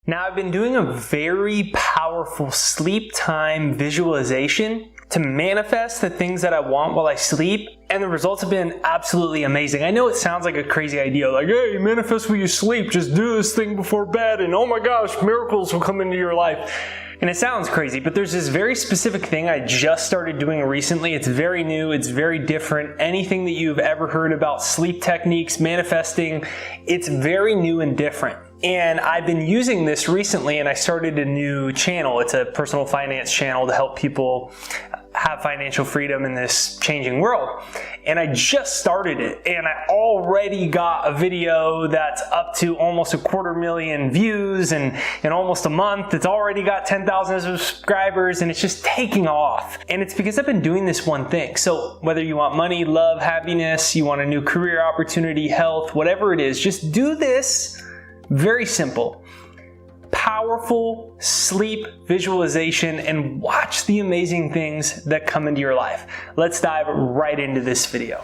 Now, I've been doing a very powerful sleep time visualization to manifest the things that I want while I sleep, and the results have been absolutely amazing. I know it sounds like a crazy idea, like, hey, manifest when you sleep, just do this thing before bed, and oh my gosh, miracles will come into your life. And it sounds crazy, but there's this very specific thing I just started doing recently. It's very new, it's very different. Anything that you've ever heard about sleep techniques, manifesting, it's very new and different. And I've been using this recently, and I started a new channel. It's a personal finance channel to help people have financial freedom in this changing world. And I just started it, and I already got a video that's up to almost 250,000 views, and in almost a month, it's already got 10,000 subscribers, and it's just taking off. And it's because I've been doing this one thing. So whether you want money, love, happiness, you want a new career opportunity, health, whatever it is, just do this. Very simple, powerful sleep visualization, and watch the amazing things that come into your life. Let's dive right into this video.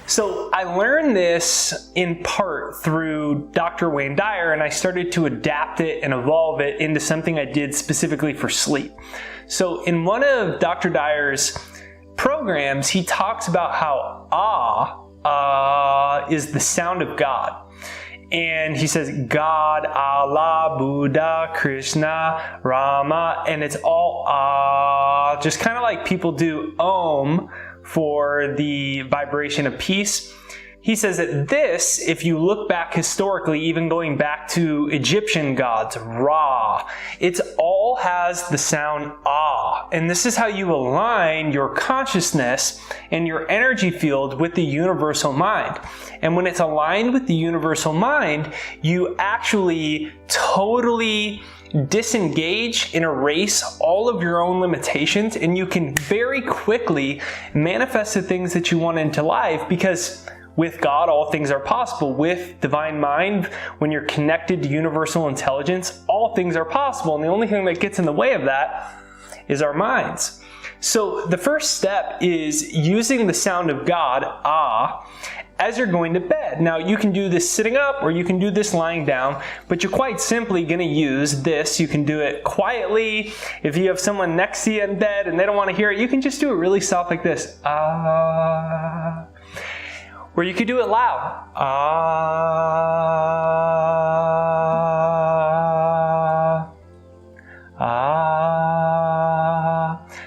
So I learned this in part through Dr. Wayne Dyer, and I started to adapt it and evolve it into something I did specifically for sleep. So in one of Dr. Dyer's programs, he talks about how is the sound of God. And he says God, Allah, Buddha, Krishna, Rama, and it's all just kind of like people do Om for the vibration of peace. He says that this, if you look back historically, even going back to Egyptian gods, Ra, it all has the sound Ah. And this is how you align your consciousness and your energy field with the universal mind. And when it's aligned with the universal mind, you actually totally disengage and erase all of your own limitations, and you can very quickly manifest the things that you want into life, because with God, all things are possible. With divine mind, when you're connected to universal intelligence, all things are possible. And the only thing that gets in the way of that is our minds. So the first step is using the sound of God, as you're going to bed. Now, you can do this sitting up, or you can do this lying down, but you're quite simply going to use this. You can do it quietly. If you have someone next to you in bed and they don't want to hear it, you can just do it really soft like this. Or you could do it loud.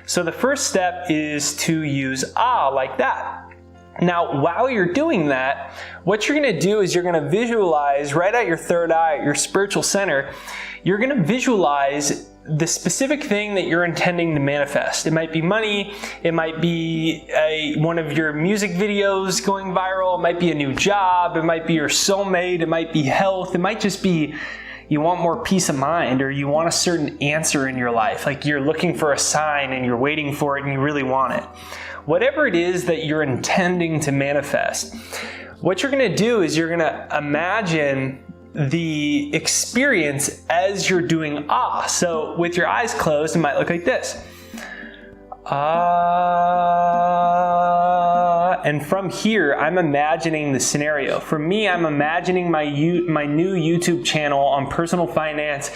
So the first step is to use like that. Now, while you're doing that, what you're going to do is you're going to visualize right at your third eye, at your spiritual center, you're going to visualize the specific thing that you're intending to manifest. It might be money, it might be one of your music videos going viral, it might be a new job, it might be your soulmate, it might be health, it might just be you want more peace of mind, or you want a certain answer in your life, like you're looking for a sign and you're waiting for it and you really want it. Whatever it is that you're intending to manifest, what you're going to do is you're going to imagine the experience as you're doing So with your eyes closed, it might look like this. And from here, I'm imagining the scenario. For me, I'm imagining my new YouTube channel on personal finance,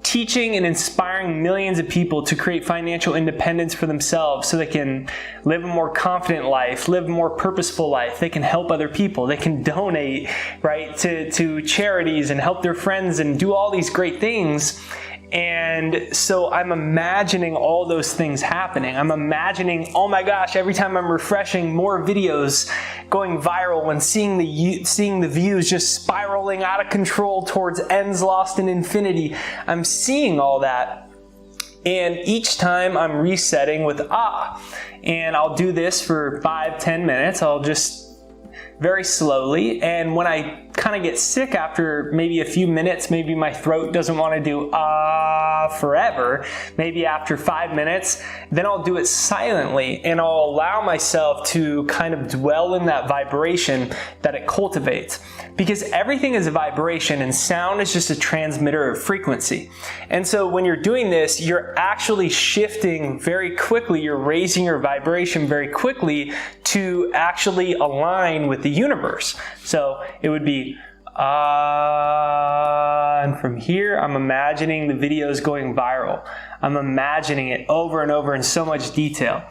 teaching and inspiring millions of people to create financial independence for themselves so they can live a more confident life, live a more purposeful life. They can help other people. They can donate, right, to charities and help their friends and do all these great things. And so I'm imagining all those things happening. I'm imagining, oh my gosh, every time I'm refreshing, more videos going viral and seeing the views just spiraling out of control towards ends lost in infinity. I'm seeing all that. And each time I'm resetting with and I'll do this for 5-10 minutes. I'll just very slowly, and when I kind of get sick after maybe a few minutes, maybe my throat doesn't want to do forever, maybe after 5 minutes, then I'll do it silently, and I'll allow myself to kind of dwell in that vibration that it cultivates. Because everything is a vibration, and sound is just a transmitter of frequency. And so when you're doing this, you're actually shifting very quickly, you're raising your vibration very quickly to actually align with the universe. So it would be and from here, I'm imagining the videos going viral. I'm imagining it over and over in so much detail.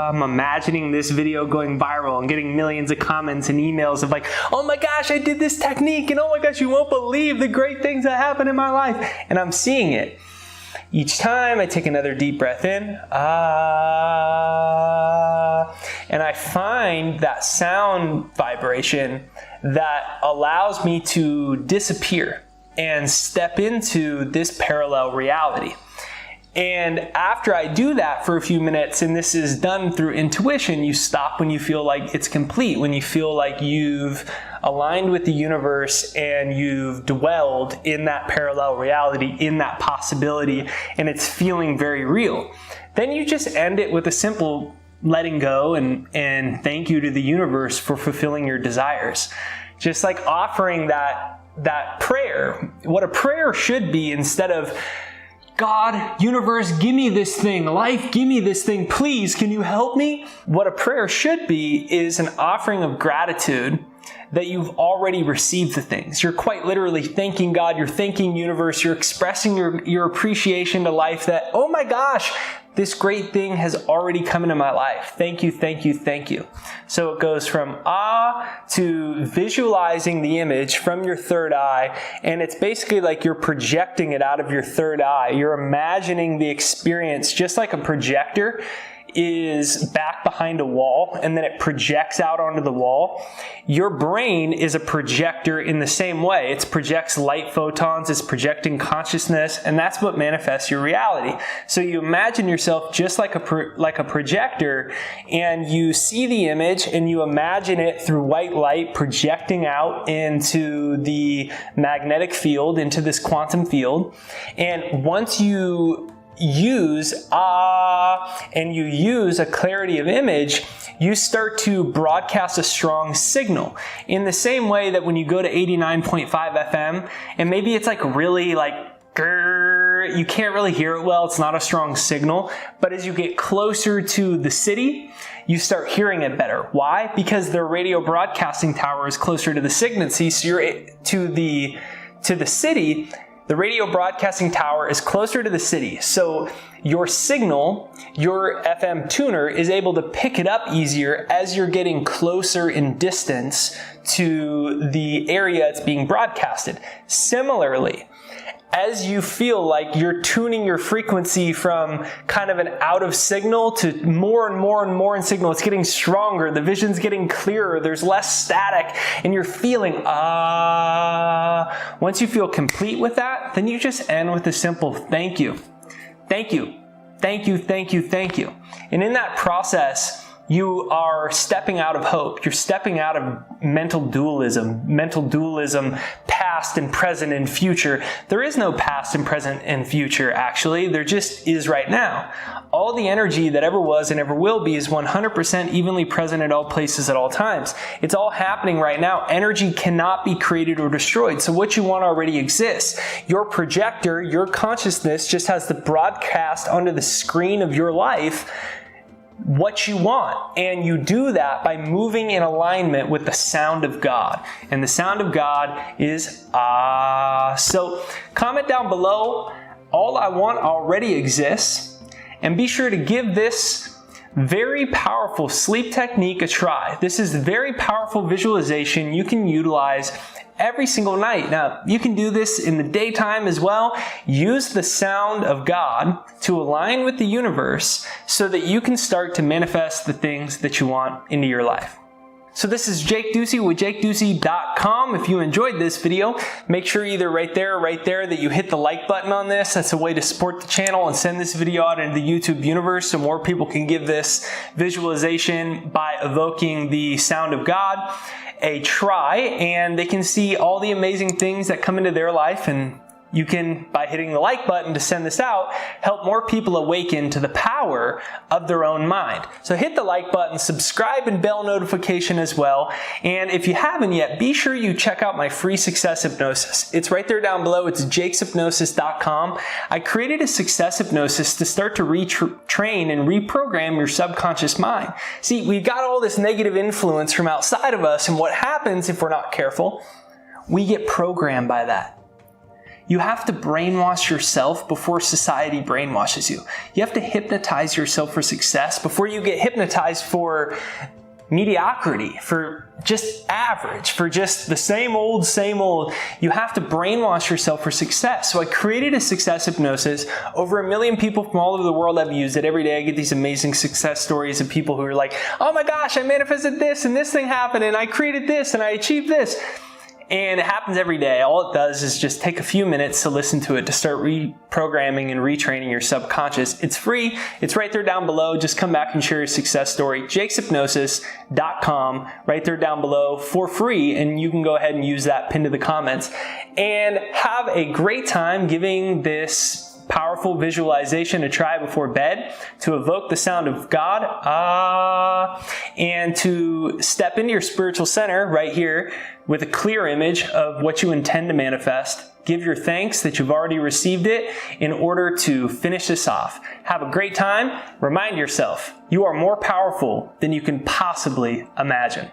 I'm imagining this video going viral and getting millions of comments and emails of like, oh my gosh, I did this technique, and oh my gosh, you won't believe the great things that happen in my life. And I'm seeing it. Each time I take another deep breath in, and I find that sound vibration that allows me to disappear and step into this parallel reality. And after I do that for a few minutes, and this is done through intuition, you stop when you feel like it's complete, when you feel like you've aligned with the universe and you've dwelled in that parallel reality, in that possibility, and it's feeling very real. Then you just end it with a simple letting go and thank you to the universe for fulfilling your desires. Just like offering that prayer, what a prayer should be, instead of, God, universe, give me this thing. Life, give me this thing. Please, can you help me? What a prayer should be is an offering of gratitude that you've already received the things. You're quite literally thanking God, you're thanking universe, you're expressing your appreciation to life that, oh my gosh, this great thing has already come into my life. Thank you, thank you, thank you. So it goes from to visualizing the image from your third eye, and it's basically like you're projecting it out of your third eye. You're imagining the experience just like a projector is back behind a wall and then it projects out onto the wall. Your brain is a projector in the same way. It projects light photons, it's projecting consciousness, and that's what manifests your reality. So you imagine yourself just like a projector, and you see the image and you imagine it through white light projecting out into the magnetic field, into this quantum field. And once you use and you use a clarity of image, you start to broadcast a strong signal. In the same way that when you go to 89.5 FM, and maybe it's like really like, you can't really hear it well, it's not a strong signal, but as you get closer to the city, you start hearing it better. Why? Because their radio broadcasting tower is closer to the signal. So you're to the city. The radio broadcasting tower is closer to the city, so your signal, your FM tuner, is able to pick it up easier as you're getting closer in distance to the area it's being broadcasted. Similarly, as you feel like you're tuning your frequency from kind of an out of signal to more and more and more in signal, it's getting stronger, the vision's getting clearer, there's less static, and you're feeling Once you feel complete with that, then you just end with a simple thank you. Thank you. Thank you, thank you, thank you. And in that process, you are stepping out of hope. You're stepping out of mental dualism, past and present and future. There is no past and present and future, actually. There just is right now. All the energy that ever was and ever will be is 100% evenly present at all places at all times. It's all happening right now. Energy cannot be created or destroyed. So what you want already exists. Your projector, your consciousness just has to broadcast onto the screen of your life what you want, and you do that by moving in alignment with the sound of God, and the sound of God is So comment down below, all I want already exists, and be sure to give this very powerful sleep technique a try. This is a very powerful visualization you can utilize every single night. Now, you can do this in the daytime as well. Use the sound of God to align with the universe so that you can start to manifest the things that you want into your life. So this is Jake Ducey with JakeDucey.com. If you enjoyed this video, make sure either right there that you hit the like button on this. That's a way to support the channel and send this video out into the YouTube universe so more people can give this visualization by evoking the sound of God a try, and they can see all the amazing things that come into their life, and you can, by hitting the like button to send this out, help more people awaken to the power of their own mind. So hit the like button, subscribe and bell notification as well. And if you haven't yet, be sure you check out my free success hypnosis. It's right there down below. It's jakeshypnosis.com. I created a success hypnosis to start to retrain and reprogram your subconscious mind. See, we've got all this negative influence from outside of us, and what happens if we're not careful? We get programmed by that. You have to brainwash yourself before society brainwashes you. You have to hypnotize yourself for success before you get hypnotized for mediocrity, for just average, for just the same old, same old. You have to brainwash yourself for success. So I created a success hypnosis. Over 1 million people from all over the world have used it. Every day I get these amazing success stories of people who are like, oh my gosh, I manifested this and this thing happened and I created this and I achieved this. And it happens every day. All it does is just take a few minutes to listen to it, to start reprogramming and retraining your subconscious. It's free. It's right there down below. Just come back and share your success story. jakeshypnosis.com, right there down below for free. And you can go ahead and use that pinned to the comments. And have a great time giving this powerful visualization to try before bed, to evoke the sound of God, and to step into your spiritual center right here with a clear image of what you intend to manifest. Give your thanks that you've already received it in order to finish this off. Have a great time. Remind yourself, you are more powerful than you can possibly imagine.